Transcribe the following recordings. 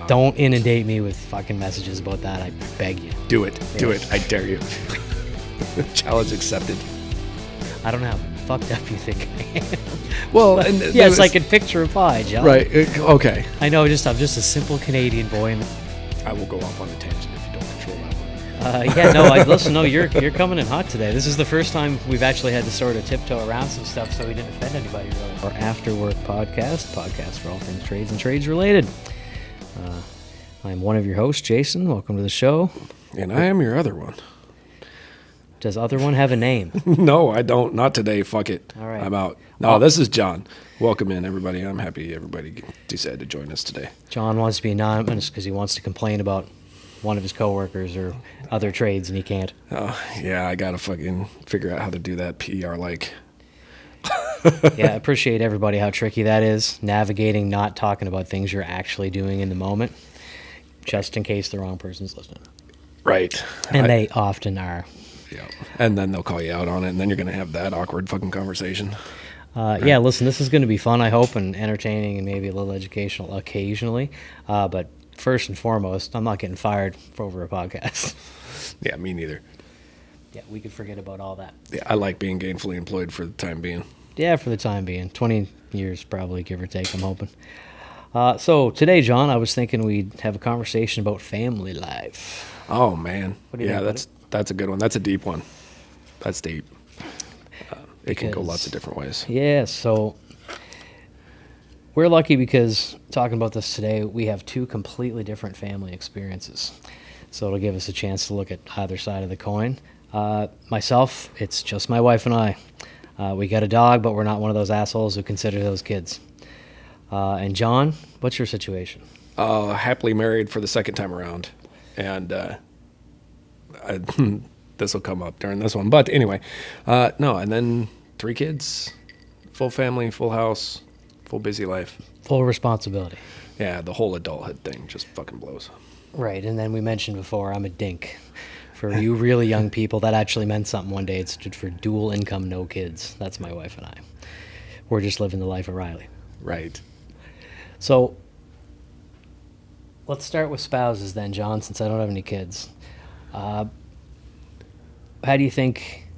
Don't inundate me with fucking messages about that. I beg you. Do it. Do it. I dare you. Challenge accepted. I don't know how fucked up you think I am. Well, and Yes, I can picture a pie, John. Right. Okay. I know. I'm just a simple Canadian boy. I will go off on a tangent if you don't control that one. Listen. No, you're coming in hot today. This is the first time we've actually had to sort of tiptoe around some stuff, so we didn't offend anybody. Really. Our after work podcast for all things trades and trades related. I'm one of your hosts, Jason. Welcome to the show. And I am your other one. Does other one have a name? No, I don't. Not today. Fuck it. All right. I'm out. No, this is John. Welcome in, everybody. I'm happy everybody decided to join us today. John wants to be anonymous because he wants to complain about one of his coworkers or other trades, and he can't. Oh, yeah, I got to fucking figure out how to do that PR like. Yeah, I appreciate everybody how tricky that is, navigating not talking about things you're actually doing in the moment, just in case the wrong person's listening. Right. And they often are. Yeah. And then they'll call you out on it, and then you're going to have that awkward fucking conversation. Yeah, listen, this is going to be fun, I hope, and entertaining and maybe a little educational occasionally. But first and foremost, I'm not getting fired for over a podcast. Yeah, me neither. Yeah, we could forget about all that. Yeah, I like being gainfully employed for the time being. Yeah, for the time being. 20 years probably, give or take, I'm hoping. So today, John, I was thinking we'd have a conversation about family life. Oh, man. What do you think, that's a good one. That's a deep one. That's deep. It can go lots of different ways. Yeah, so we're lucky because, talking about this today, we have two completely different family experiences. So it'll give us a chance to look at either side of the coin. Myself, it's just my wife and I. We got a dog, but we're not one of those assholes who consider those kids. And John, what's your situation? Happily married for the second time around. And this will come up during this one. But anyway, no, and then 3 kids, full family, full house, full busy life. Full responsibility. Yeah, the whole adulthood thing just fucking blows. Right, and then we mentioned before, I'm a dink. For you really young people, that actually meant something one day. It stood for dual income, no kids. That's my wife and I. We're just living the life of Riley. Right. So let's start with spouses then, John, since I don't have any kids. How do you think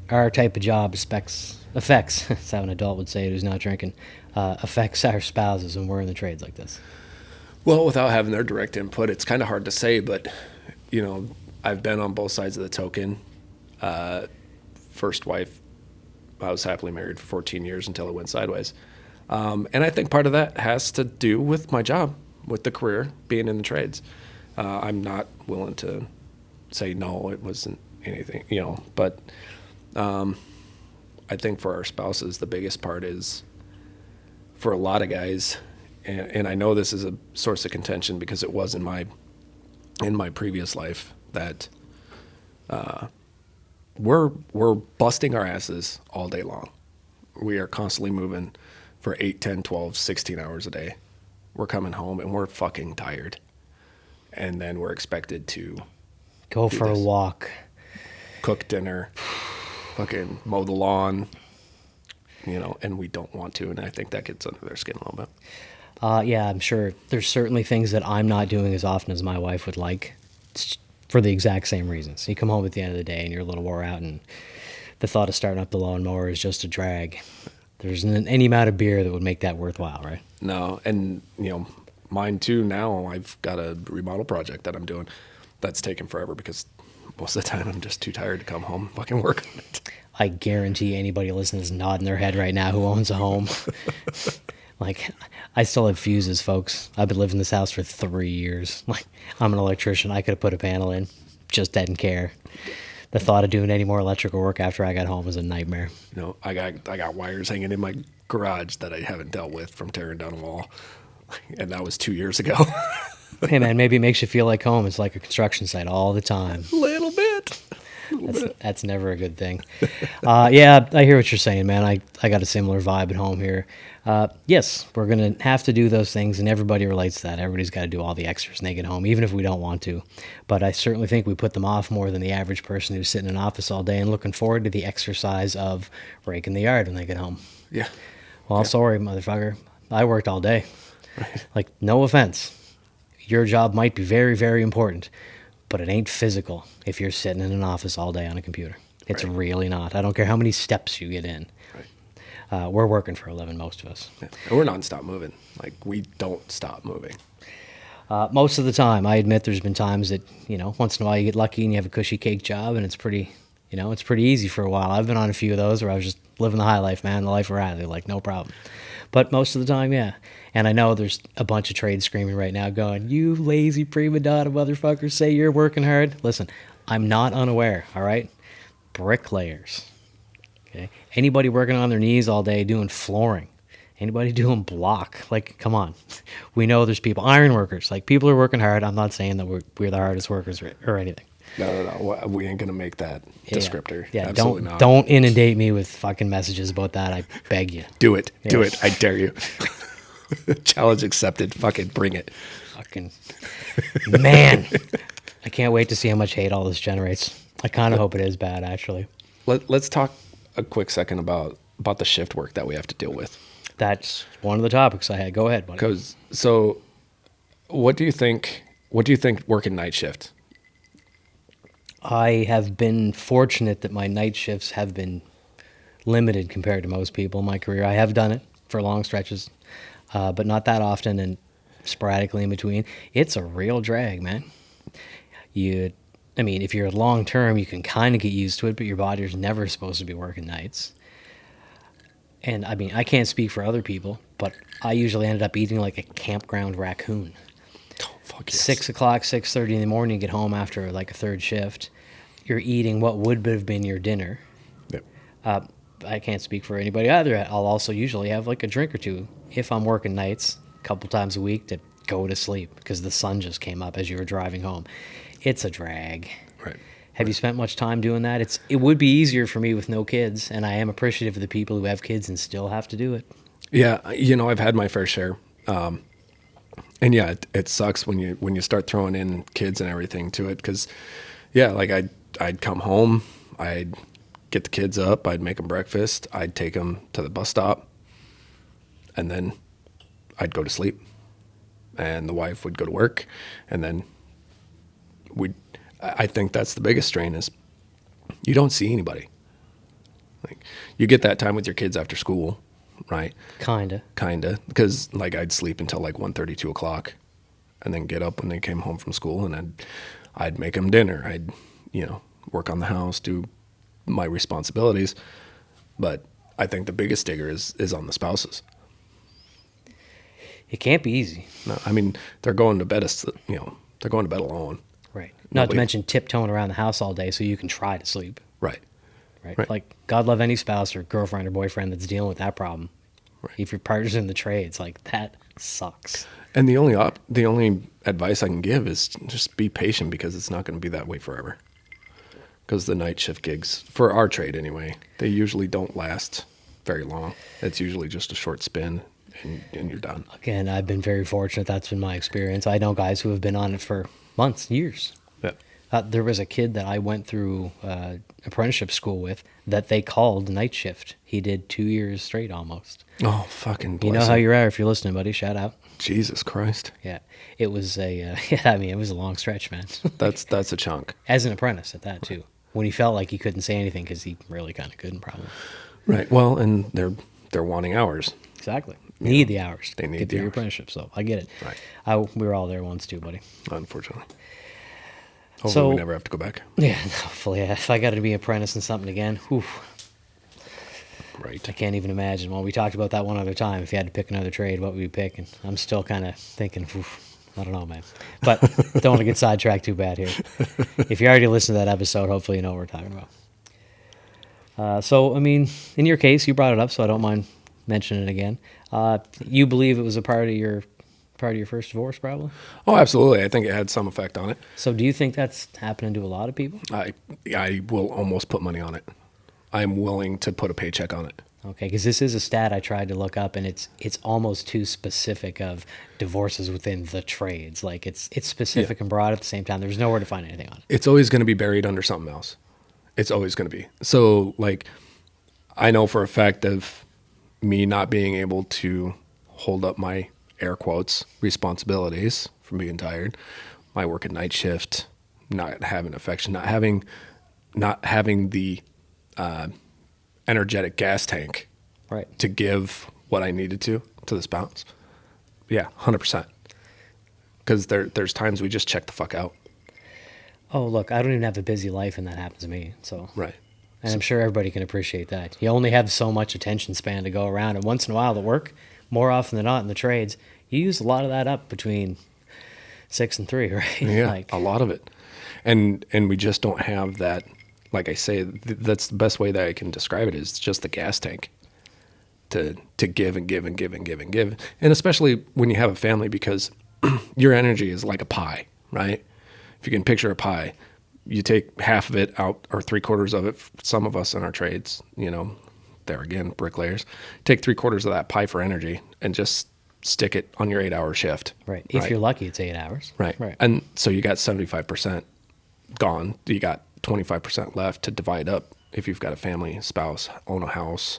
our type of job affects, that's how an adult would say it who's not drinking, affects our spouses when we're in the trades like this? Well, without having their direct input, it's kind of hard to say, but, you know, I've been on both sides of the token. First wife, I was happily married for 14 years until it went sideways. And I think part of that has to do with my job, with the career, being in the trades. I'm not willing to say, no, it wasn't anything, you know, but I think for our spouses, the biggest part is for a lot of guys, and I know this is a source of contention because it was in my previous life, that we're busting our asses all day long. We are constantly moving for 8, 10, 12, 16 hours a day. We're coming home and we're fucking tired. And then we're expected to go for a walk, cook dinner, fucking mow the lawn, you know, and we don't want to. And I think that gets under their skin a little bit. Yeah, I'm sure there's certainly things that I'm not doing as often as my wife would like, for the exact same reasons. You come home at the end of the day and you're a little wore out, and the thought of starting up the lawnmower is just a drag. There isn't any amount of beer that would make that worthwhile, right? No, and, you know, mine too now, I've got a remodel project that I'm doing that's taken forever because most of the time I'm just too tired to come home and fucking work on it. I guarantee anybody listening is nodding their head right now who owns a home. Like, I still have fuses, folks. I've been living in this house for 3 years. Like, I'm an electrician. I could have put a panel in. Just didn't care. The thought of doing any more electrical work after I got home was a nightmare. You know, I got wires hanging in my garage that I haven't dealt with from tearing down a wall. And that was 2 years ago. Hey, man, maybe it makes you feel like home. It's like a construction site all the time. Little bit. That's never a good thing. Yeah, I hear what you're saying, man. I got a similar vibe at home here. Yes, we're going to have to do those things, and everybody relates to that. Everybody's got to do all the extras when they get home, even if we don't want to. But I certainly think we put them off more than the average person who's sitting in an office all day and looking forward to the exercise of raking the yard when they get home. Yeah. Well, sorry, motherfucker. I worked all day. Like, no offense. Your job might be very, very important, but it ain't physical if you're sitting in an office all day on a computer. It's Right. really not. I don't care how many steps you get in. Right. We're working for a living, most of us. Yeah. And we're nonstop moving. Like, we don't stop moving. Most of the time, I admit there's been times that, once in a while you get lucky and you have a cushy cake job and it's pretty easy for a while. I've been on a few of those where I was just living the high life, man, the life of Riley, like no problem. But most of the time, yeah. And I know there's a bunch of trades screaming right now going, you lazy prima donna motherfuckers say you're working hard. Listen, I'm not unaware, all right? Bricklayers, okay? Anybody working on their knees all day doing flooring. Anybody doing block? Like, come on. We know there's people, iron workers. Like, people are working hard. I'm not saying that we're the hardest workers or anything. No. We ain't going to make that descriptor. Yeah, Absolutely not. don't inundate me with fucking messages about that. I beg you. Do it. Do Yeah. it. I dare you. Challenge accepted. Fucking bring it. Fucking man. I can't wait to see how much hate all this generates. I kind of hope it is bad, actually. Let's talk a quick second about the shift work that we have to deal with. That's one of the topics I had. Go ahead, buddy. So, what do you think working night shift? I have been fortunate that my night shifts have been limited compared to most people in my career. I have done it for long stretches, but not that often and sporadically in between. It's a real drag, man. If you're long term, you can kind of get used to it, but your body's never supposed to be working nights. And I can't speak for other people, but I usually ended up eating like a campground raccoon. Oh, fuck yes. 6 o'clock, 6:30 in the morning, you get home after like a third shift. You're eating what would have been your dinner. Yep. I can't speak for anybody either. I'll also usually have like a drink or two if I'm working nights a couple times a week to go to sleep because the sun just came up as you were driving home. It's a drag. Right. Have you spent much time doing that? It would be easier for me with no kids, and I am appreciative of the people who have kids and still have to do it. Yeah, I've had my fair share, and yeah, it sucks when you start throwing in kids and everything to it. Because, yeah, like I'd come home, I'd get the kids up, I'd make them breakfast, I'd take them to the bus stop, and then I'd go to sleep, and the wife would go to work, and then I think that's the biggest strain is you don't see anybody. Like, you get that time with your kids after school, right? Kinda. Because like I'd sleep until like 1:30, 2 o'clock, and then get up when they came home from school, and I'd make them dinner. I'd work on the house, do my responsibilities. But I think the biggest digger is on the spouses. It can't be easy. No, I mean, they're going to bed they're going to bed alone. Right. Not to Nobody- mention tiptoeing around the house all day so you can try to sleep. Right. Right? Like, God love any spouse or girlfriend or boyfriend that's dealing with that problem. Right. If your partner's in the trades, like, that sucks. And the only advice I can give is just be patient because it's not going to be that way forever. Because the night shift gigs, for our trade anyway, they usually don't last very long. It's usually just a short spin and you're done. Again, I've been very fortunate. That's been my experience. I know guys who have been on it for months, years. Yeah. There was a kid that I went through apprenticeship school with that they called night shift. He did 2 years straight almost. Oh, fucking bless You know how him. you are if you're listening, buddy. Shout out. Jesus Christ. Yeah. It was it was a long stretch, man. That's a chunk. As an apprentice at that, too. When he felt like he couldn't say anything because he really kind of couldn't, probably. Right. Well, and they're wanting hours. Exactly. Need the hours. They need Get the through your hours. apprenticeship, so I get it. Right. We were all there once, too, buddy. Unfortunately. Hopefully So- we never have to go back. Yeah, hopefully. If I got to be apprentice in something again, whew, Right. I can't even imagine. Well, we talked about that one other time. If you had to pick another trade, what would you pick? And I'm still kind of thinking, oof, I don't know, man. But don't want to get sidetracked too bad here. If you already listened to that episode, hopefully you know what we're talking about. In your case, you brought it up, so I don't mind mentioning it again. You believe it was a part of your first divorce, probably? Oh, absolutely. I think it had some effect on it. So do you think that's happening to a lot of people? I will almost put money on it. I'm willing to put a paycheck on it. Okay, because this is a stat I tried to look up, and it's almost too specific of divorces within the trades. Like it's specific and broad at the same time. There's nowhere to find anything on it. It's always going to be buried under something else. It's always going to be. So, like, I know for a fact of me not being able to hold up my air quotes, responsibilities from being tired. My work at night shift, not having affection, not having the energetic gas tank Right. to give what I needed to the spouse. Yeah, 100%. Because there's times we just check the fuck out. Oh, look, I don't even have a busy life, and that happens to me. So, Right. and I'm sure everybody can appreciate that. You only have so much attention span to go around, and once in a while, the work, more often than not, in the trades, you use a lot of that up between 6 and 3, right? Yeah, Like, a lot of it. And we just don't have that. Like I say, that's the best way that I can describe it is just the gas tank to give and give and give and give and give. And especially when you have a family, because your energy is like a pie, right? If you can picture a pie, you take half of it out or 3/4 of it. Some of us in our trades, there again, bricklayers, take 3/4 of that pie for energy and just stick it on your 8-hour shift. right. If you're lucky, it's 8 hours. Right. Right. And so you got 75% gone. You got 25% left to divide up if you've got a family, spouse, own a house,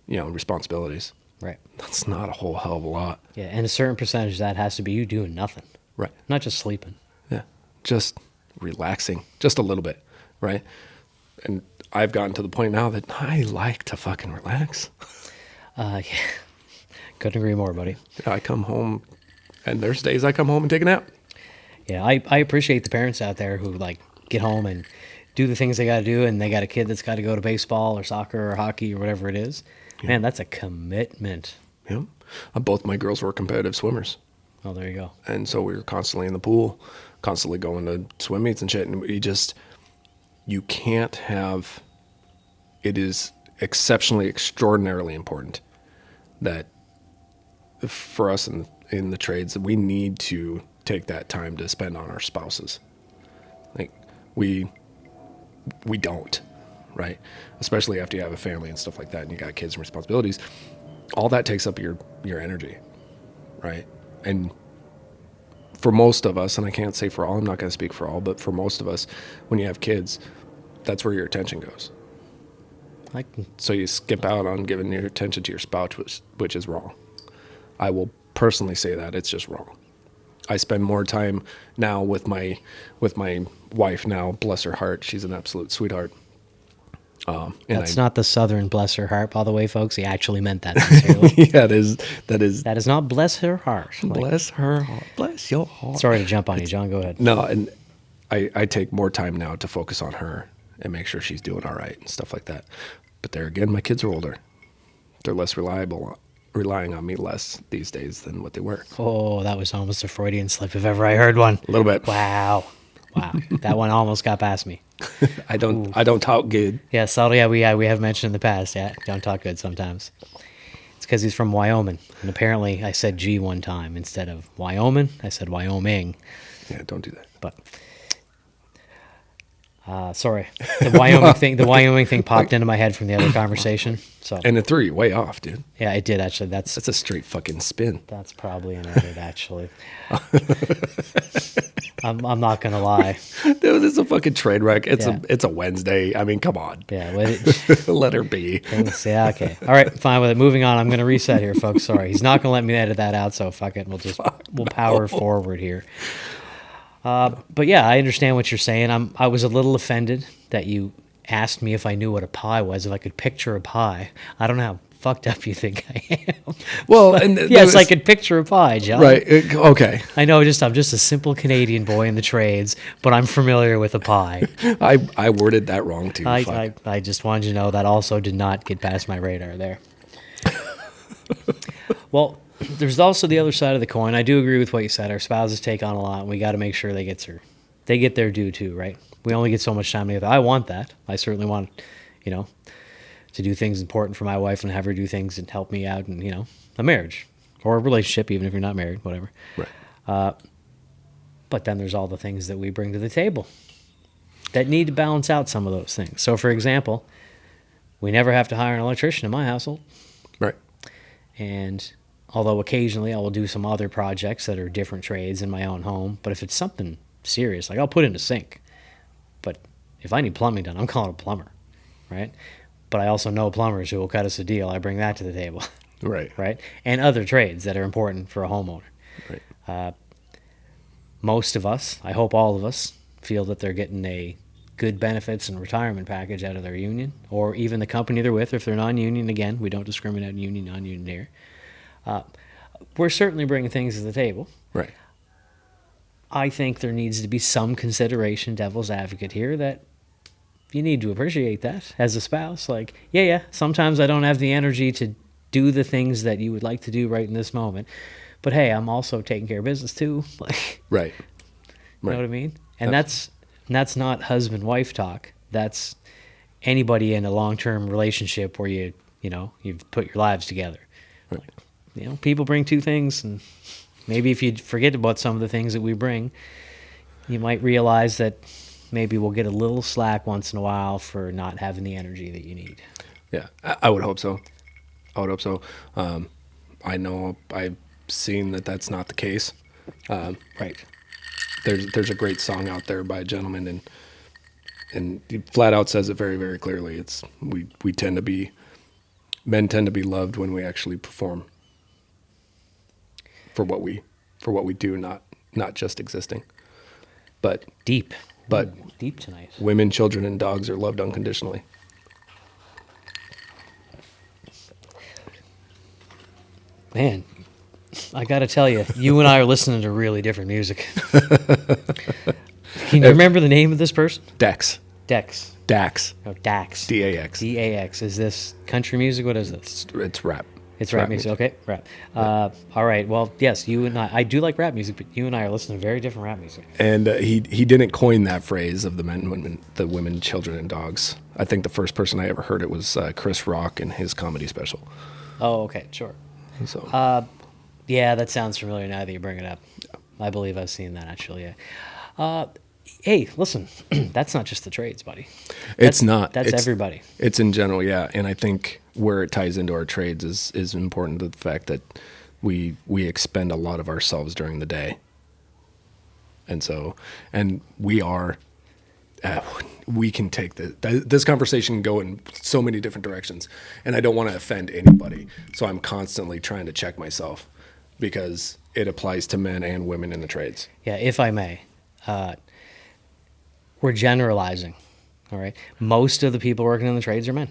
responsibilities. Right. That's not a whole hell of a lot. Yeah, and a certain percentage of that has to be you doing nothing, Right. not just sleeping. Yeah. Just relaxing just a little bit. Right. And I've gotten to the point now that I like to fucking relax. Yeah. Couldn't agree more, buddy. I come home and there's days I come home and take a nap. Yeah, I appreciate the parents out there who like get home and do the things they got to do, and they got a kid that's got to go to baseball or soccer or hockey or whatever it is. Yeah. Man, that's a commitment. Yeah. Both my girls were competitive swimmers. Oh, there you go. And so we were constantly in the pool, constantly going to swim meets and shit. And you can't have, it is exceptionally, extraordinarily important that for us in the trades, that we need to take that time to spend on our spouses. Like we don't, right? Especially after you have a family and stuff like that and you got kids and responsibilities. All that takes up your energy, right? And for most of us, and I can't say for all, I'm not going to speak for all, but for most of us, when you have kids, that's where your attention goes. I can, So you skip out on giving your attention to your spouse, which is wrong. I will personally say that it's just wrong. I spend more time now with my wife now, bless her heart. She's an absolute sweetheart. And that's not the Southern bless her heart, by the way, folks. He actually meant that sincerely. yeah, that is That is not bless her heart. Like, bless her heart, bless your heart. sorry to jump on you, John. Go ahead. No, and I take more time now to focus on her and make sure she's doing all right and stuff like that. But there again, my kids are older. They're less relying on me less these days than what they were. Oh, that was almost a Freudian slip if ever I heard one. A little bit. Wow. That one almost got past me. I don't talk good. Yeah, subtle. Yeah, we have mentioned in the past. Yeah, don't talk good sometimes. It's because he's from Wyoming, and apparently I said G one time instead of Wyoming. I said Wyoming, Yeah, don't do that. but sorry, the Wyoming thing popped into my head from the other conversation. So And it threw you way off, dude. yeah, it did actually. That's That's a straight fucking spin. probably an edit actually. I'm not gonna lie. Dude, it's a fucking train wreck. Yeah. It's a Wednesday. I mean, come on. Yeah, well, Let her be. yeah, okay. All right, fine with it. Moving on. I'm going to reset here, folks. Sorry. He's not going to let me edit that out, so fuck it. We'll power forward here. But yeah, I understand what you're saying. I was a little offended that you asked me if I knew what a pie was, if I could picture a pie. I don't know how fucked up you think I am. Well, and Yes, I could picture a pie, John. Right. Okay. I know, I'm just a simple Canadian boy in the trades, but I'm familiar with a pie. I worded that wrong too. Fuck. I just wanted you to know that also did not get past my radar there. Well, there's also the other side of the coin. I do agree with what you said. Our spouses take on a lot, and we got to make sure they get their due too, right? We only get so much time together. I want that. I certainly want, to do things important for my wife and have her do things and help me out in, a marriage or a relationship, even if you're not married, whatever. Right. But then there's all the things that we bring to the table that need to balance out some of those things. So, for example, we never have to hire an electrician in my household. Right. And although occasionally I will do some other projects that are different trades in my own home, but if it's something serious, like I'll put in a sink. But if I need plumbing done, I'm calling a plumber, right? But I also know plumbers who will cut us a deal. I bring that to the table. Right. right? And other trades that are important for a homeowner. Right. Most of us, I hope all of us, feel that they're getting a good benefits and retirement package out of their union, or even the company they're with. If they're non-union, again, we don't discriminate in union, non-union here. We're certainly bringing things to the table. Right. I think there needs to be some consideration, devil's advocate here, that you need to appreciate that as a spouse. Like, yeah, sometimes I don't have the energy to do the things that you would like to do right in this moment. But hey, I'm also taking care of business too. Like, Right. you know what I mean? And that's not husband-wife talk. That's anybody in a long-term relationship where you've put your lives together. Right. Like, people bring two things, and maybe if you forget about some of the things that we bring, you might realize that maybe we'll get a little slack once in a while for not having the energy that you need. Yeah, I would hope so. I would hope so. I know I've seen that that's not the case. Right. There's a great song out there by a gentleman, and he flat out says it very, very clearly. It's men tend to be loved when we actually perform for what we do, not just existing. But Deep. But Ooh, deep tonight. women, children, and dogs are loved unconditionally. Man, I got to tell you, you and I are listening to really different music. Can you remember the name of this person? Dax. Dex. Dax. Oh, Dax. D-A-X. D-A-X. Is this country music? What is this? It's rap. It's rap music. Okay, rap. All right. Well, yes, you and I do like rap music, but you and I are listening to very different rap music. And he didn't coin that phrase of the women, children, and dogs. I think the first person I ever heard it was Chris Rock in his comedy special. Oh, okay, sure. So Yeah, that sounds familiar now that you bring it up. I believe I've seen that actually. Yeah. Hey, listen, that's not just the trades, buddy. it's not. That's it's everybody. It's in general, yeah. And I think where it ties into our trades is important to the fact that we expend a lot of ourselves during the day. And we are, we can take this conversation can go in so many different directions, and I don't want to offend anybody. So I'm constantly trying to check myself because it applies to men and women in the trades. Yeah, if I may, we're generalizing. All right, most of the people working in the trades are men.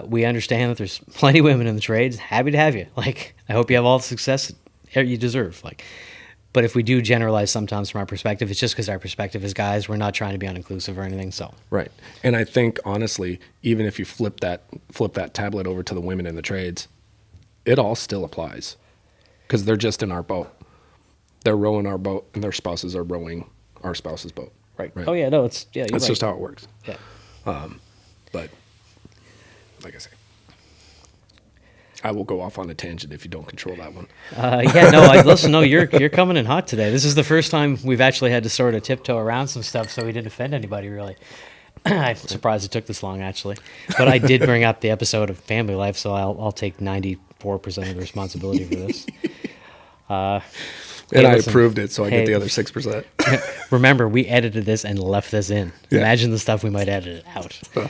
We understand that there's plenty of women in the trades. Happy to have you. Like, I hope you have all the success you deserve. Like, but if we do generalize sometimes from our perspective, it's just because our perspective is guys. We're not trying to be uninclusive or anything. So right, and I think honestly, even if you flip that tablet over to the women in the trades, it all still applies because they're just in our boat. They're rowing our boat, and their spouses are rowing our spouse's boat. right. Oh yeah, no, it's yeah. That's just how it works. Yeah. But like I say, I will go off on a tangent if you don't control that one. Yeah, no, listen, no, you're coming in hot today. This is the first time we've actually had to sort of tiptoe around some stuff so we didn't offend anybody, really. I'm surprised it took this long, actually. But I did bring up the episode of Family Life, so I'll take 94% of the responsibility for this. And I listen, approved it, so I get hey, the other 6%. Remember, we edited this and left this in. Yeah. Imagine the stuff we might edit it out. Oh,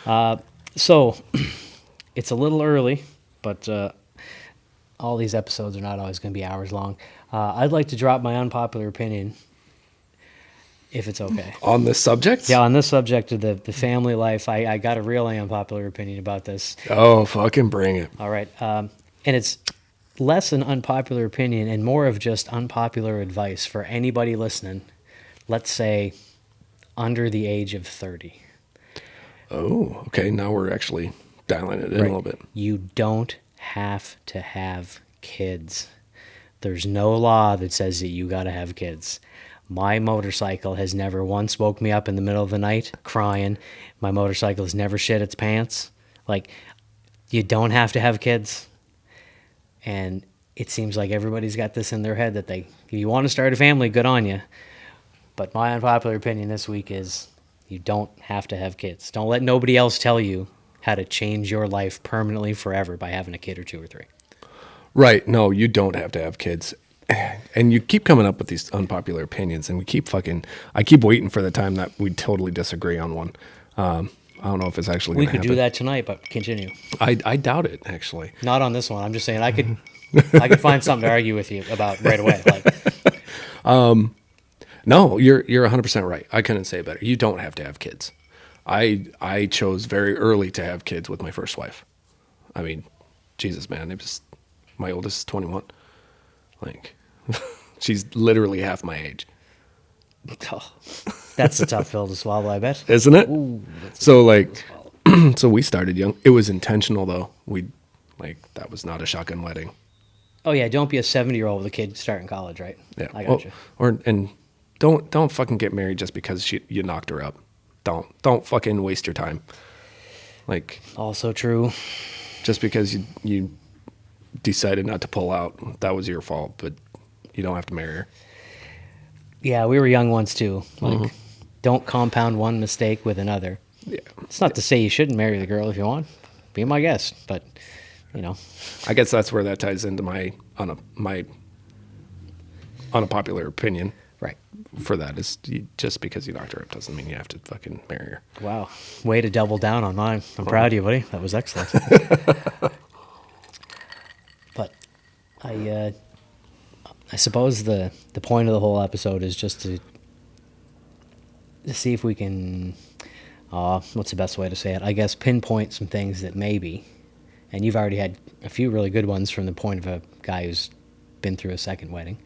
fuck. So, it's a little early, but all these episodes are not always going to be hours long. I'd like to drop my unpopular opinion, if it's okay. On this subject? Yeah, on this subject of the family life, I got a really unpopular opinion about this. Oh, fucking bring it. All right. And it's less an unpopular opinion and more of just unpopular advice for anybody listening, let's say under the age of 30. Oh, okay. Now we're actually dialing it in a little bit. You don't have to have kids. There's no law that says that you got to have kids. My motorcycle has never once woke me up in the middle of the night crying. My motorcycle has never shit its pants. Like, you don't have to have kids. And it seems like everybody's got this in their head that if you want to start a family, good on you. But my unpopular opinion this week is you don't have to have kids. Don't let nobody else tell you how to change your life permanently forever by having a kid or two or three. Right. No, you don't have to have kids. And you keep coming up with these unpopular opinions, and I keep waiting for the time that we totally disagree on one. I don't know if it's actually We going to could happen. do that tonight, but continue. I doubt it, actually. Not on this one. I'm just saying I could find something to argue with you about right away. Like, No, you're 100% right. I couldn't say it better. You don't have to have kids. I chose very early to have kids with my first wife. I mean, Jesus, man, it was my oldest is 21. Like, she's literally half my age, oh, that's a tough pill to swallow, I bet. isn't it? Ooh, that's a So tough pill to like, swallow. so we started young. It was intentional though. That was not a shotgun wedding. Oh yeah, don't be a 70-year-old with a kid starting college, right? Yeah. I got you. And don't fucking get married just because you knocked her up. Don't fucking waste your time. Like, Also true. just because you decided not to pull out, that was your fault, but you don't have to marry her. Yeah, we were young ones too. Like, don't compound one mistake with another. Yeah. It's not to say you shouldn't marry the girl if you want. Be my guest, but you know, I guess that's where that ties into my unpopular opinion right? for that is just because you knocked her up doesn't mean you have to fucking marry her. Wow, way to double down on mine. I'm proud of you, buddy. That was excellent. But I suppose the point of the whole episode is just to see if we can, what's the best way to say it? I guess pinpoint some things that maybe, and you've already had a few really good ones from the point of a guy who's been through a second wedding.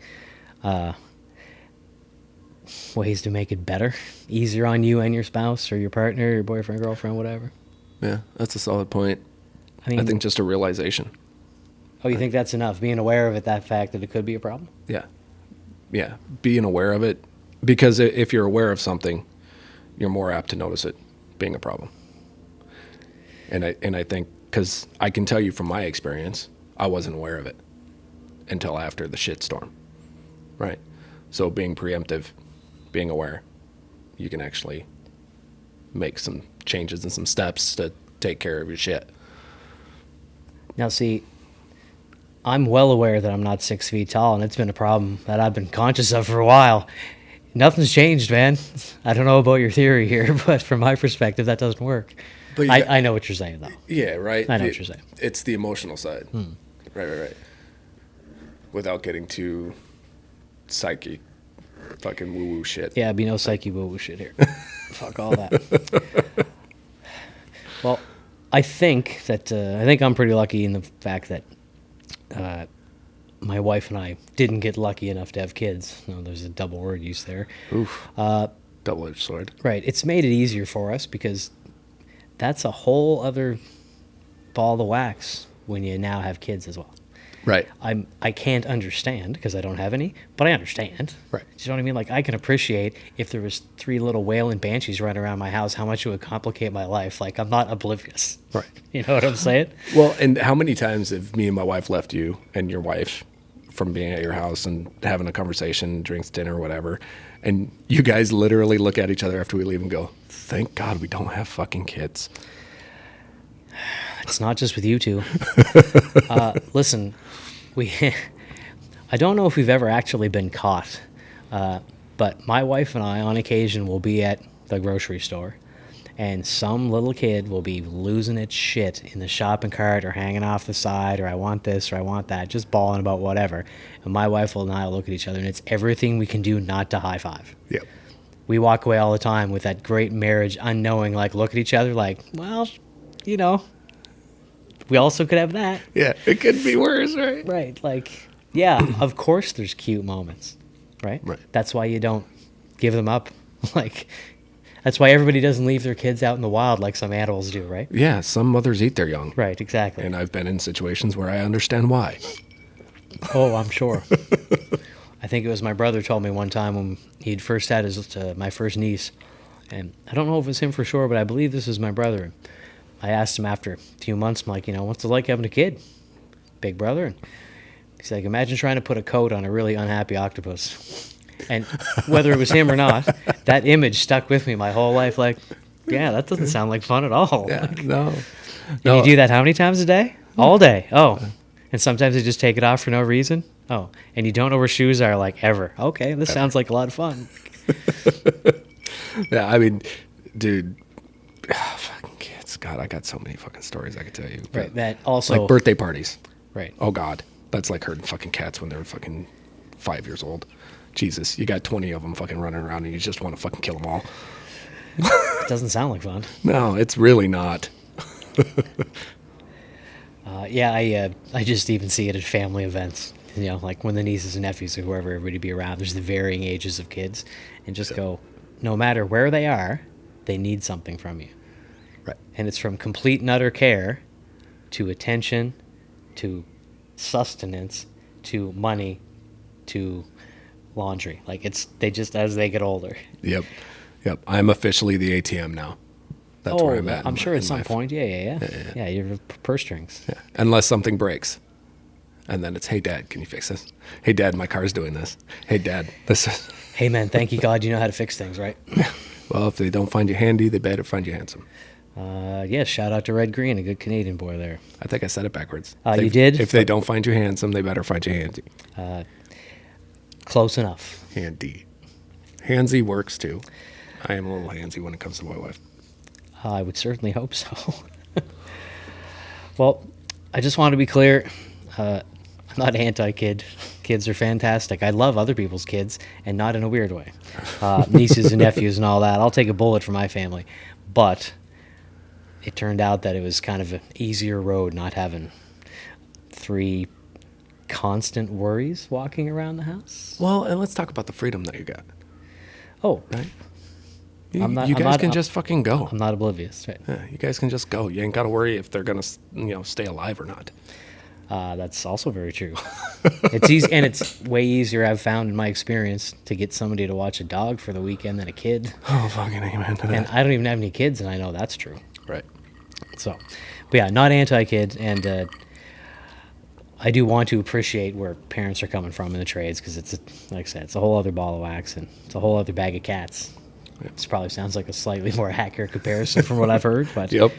Ways to make it better, easier on you and your spouse or your partner, your boyfriend, girlfriend, whatever. Yeah, that's a solid point. I mean, I think just a realization. oh, you think that's enough? Being aware of it, that fact that it could be a problem? Yeah. Yeah, being aware of it, because if you're aware of something, you're more apt to notice it being a problem. And I think, because I can tell you from my experience, I wasn't aware of it until after the shitstorm, right? So being preemptive, being aware, you can actually make some changes and some steps to take care of your shit. Now, see, I'm well aware that I'm not 6 feet tall, and it's been a problem that I've been conscious of for a while. Nothing's changed, man. I don't know about your theory here, but from my perspective, that doesn't work. But I know what you're saying, though. Yeah, right. I know what you're saying. It's the emotional side. Right. Without getting too psyche, fucking woo woo shit. Yeah, be no psyche woo-woo shit here. Fuck all that. Well, I think I'm pretty lucky in the fact that my wife and I didn't get lucky enough to have kids. No, there's a double word use there. Oof. Double-edged sword. Right. It's made it easier for us because that's a whole other ball of wax when you now have kids as well. Right. I can't understand because I don't have any, but I understand. Right. Do you know what I mean? Like, I can appreciate if there was 3 little wailing banshees running around my house, how much it would complicate my life. Like, I'm not oblivious. Right. You know what I'm saying? Well, and how many times have me and my wife left you and your wife from being at your house and having a conversation, drinks, dinner, whatever, and you guys literally look at each other after we leave and go, "Thank God we don't have fucking kids." It's not just with you two. Listen, I don't know if we've ever actually been caught, but my wife and I, on occasion, will be at the grocery store, and some little kid will be losing its shit in the shopping cart or hanging off the side, or I want this or I want that, just bawling about whatever. And my wife and I will look at each other, and it's everything we can do not to high five. Yep. We walk away all the time with that great marriage, unknowing, like, look at each other like, well, you know, we also could have that. Yeah, it could be worse, right? Right. Like, yeah, of course there's cute moments, right? Right. That's why you don't give them up. Like, that's why everybody doesn't leave their kids out in the wild like some animals do, right? Yeah, some mothers eat their young. Right, exactly. And I've been in situations where I understand why. Oh, I'm sure. I think it was my brother told me one time when he'd first had my first niece, and I don't know if it was him for sure, but I believe this is my brother. I asked him after a few months, I'm like, what's it like having a kid? Big brother. And he's like, imagine trying to put a coat on a really unhappy octopus. And whether it was him or not, that image stuck with me my whole life. Like, yeah, that doesn't sound like fun at all. Yeah, no. And you do that how many times a day? All day. Oh. And sometimes they just take it off for no reason. Oh. And you don't know where shoes are, like, ever. Okay, this sounds like a lot of fun. Yeah, I mean, dude, God, I got so many fucking stories I could tell you. Right. That also Like birthday parties. Right. Oh God, that's like herding fucking cats when they're fucking 5 years old. Jesus, you got 20 of them fucking running around and you just want to fucking kill them all. It doesn't sound like fun. No, it's really not. I just even see it at family events. You know, like when the nieces and nephews or whoever everybody be around, there's the varying ages of kids, and just go, no matter where they are, they need something from you. Right. And it's from complete and utter care to attention to sustenance to money to laundry. Like they just, as they get older. Yep. I'm officially the ATM now. That's where I'm at. I'm sure in at some life. point. Yeah, you're purse strings. Yeah. Unless something breaks. And then it's, hey, Dad, can you fix this? Hey, Dad, my car's doing this. Hey, Dad, this is... Hey, man, thank you, God, you know how to fix things, right? Well, if they don't find you handy, they better find you handsome. Yeah, shout out to Red Green, a good Canadian boy there. I think I said it backwards. You did? If they don't find you handsome, they better find you handy. Close enough. Handy. Handsy works, too. I am a little handsy when it comes to my wife. I would certainly hope so. Well, I just want to be clear. I'm not anti-kid. Kids are fantastic. I love other people's kids, and not in a weird way. Nieces and nephews and all that. I'll take a bullet for my family. But it turned out that it was kind of an easier road not having 3 constant worries walking around the house. Well, and let's talk about the freedom that you got. Oh, Right? I'm Just fucking go. I'm not oblivious. Right. Yeah, you guys can just go. You ain't got to worry if they're going to, stay alive or not. That's also very true. It's easy, and it's way easier, I've found in my experience, to get somebody to watch a dog for the weekend than a kid. Oh, fucking amen to that. And I don't even have any kids, and I know that's true. Right. So, but yeah, not anti-kid, and I do want to appreciate where parents are coming from in the trades, because like I said, it's a whole other ball of wax, and it's a whole other bag of cats. This probably sounds like a slightly more accurate comparison from what I've heard, but Yep.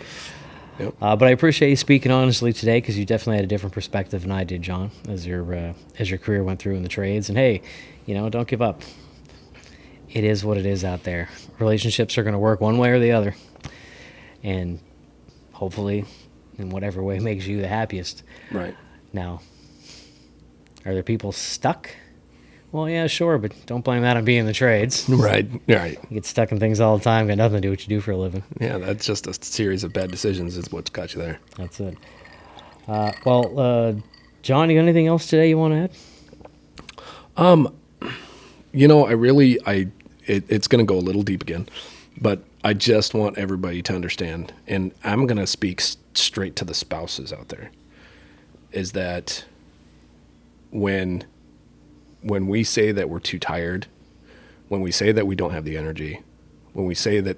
but I appreciate you speaking honestly today, because you definitely had a different perspective than I did, John, as your career went through in the trades. And hey, don't give up. It is what it is out there. Relationships are going to work one way or the other, and hopefully, in whatever way makes you the happiest. Right. Now, are there people stuck? Well, yeah, sure, but don't blame that on being in the trades. Right. You get stuck in things all the time, got nothing to do with what you do for a living. Yeah, that's just a series of bad decisions is what's got you there. That's it. John, you got anything else today you want to add? It's going to go a little deep again, but I just want everybody to understand, and I'm going to speak straight to the spouses out there, is that when we say that we're too tired, when we say that we don't have the energy, when we say that,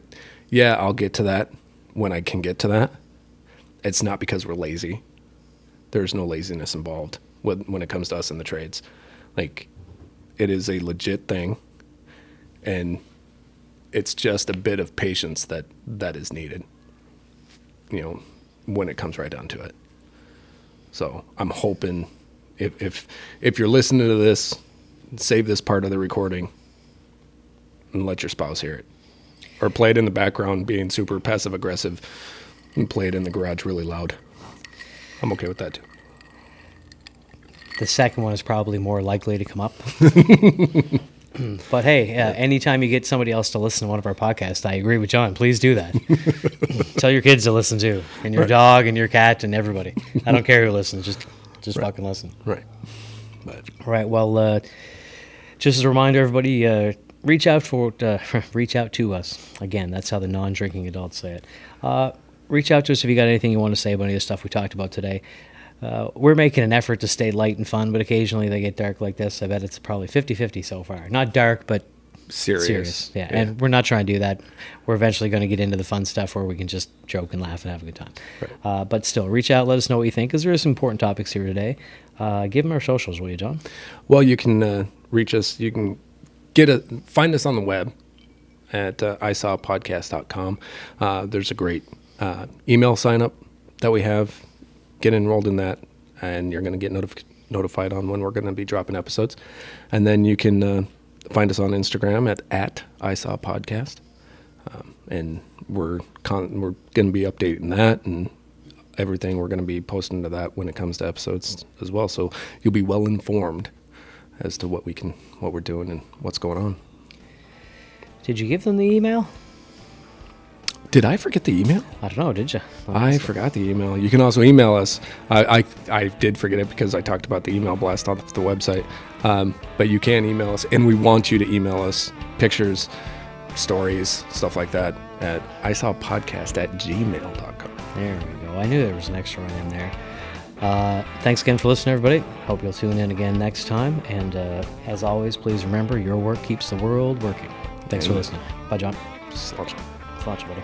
yeah, I'll get to that when I can get to that, it's not because we're lazy. There's no laziness involved when it comes to us in the trades. Like, it is a legit thing, and it's just a bit of patience that is needed, when it comes right down to it. So I'm hoping if you're listening to this, save this part of the recording and let your spouse hear it, or play it in the background being super passive aggressive and play it in the garage really loud. I'm okay with that too. The second one is probably more likely to come up. But hey, anytime you get somebody else to listen to one of our podcasts, I agree with John. Please do that. Tell your kids to listen too, and your dog and your cat and everybody. I don't care who listens. Just fucking listen. Right. But All right. Well, just as a reminder, everybody, reach out to us. Again, that's how the non-drinking adults say it. Reach out to us if you got anything you want to say about any of the stuff we talked about today. We're making an effort to stay light and fun, but occasionally they get dark like this. I bet it's probably 50-50 so far. Not dark, but serious. Yeah, and we're not trying to do that. We're eventually going to get into the fun stuff where we can just joke and laugh and have a good time. Right. But still, reach out, let us know what you think, because there are some important topics here today. Give them our socials, will you, John? Well, you can reach us. You can find us on the web at isawpodcast.com. There's a great email sign up that we have. Get enrolled in that, and you're going to get notified on when we're going to be dropping episodes. And then you can find us on Instagram at isawpodcast. And we're going to be updating that and everything. We're going to be posting to that when it comes to episodes as well. So you'll be well informed as to what we're doing and what's going on. Did you give them the email? Did I forget the email? I don't know. Did you? I forgot the email. You can also email us. I did forget it because I talked about the email blast on the website. But you can email us, and we want you to email us pictures, stories, stuff like that at isawpodcast@gmail.com. There we go. I knew there was an extra one in there. Thanks again for listening, everybody. Hope you'll tune in again next time. And as always, please remember, your work keeps the world working. Thanks for listening. Bye, John. Sláinte. Sláinte, buddy.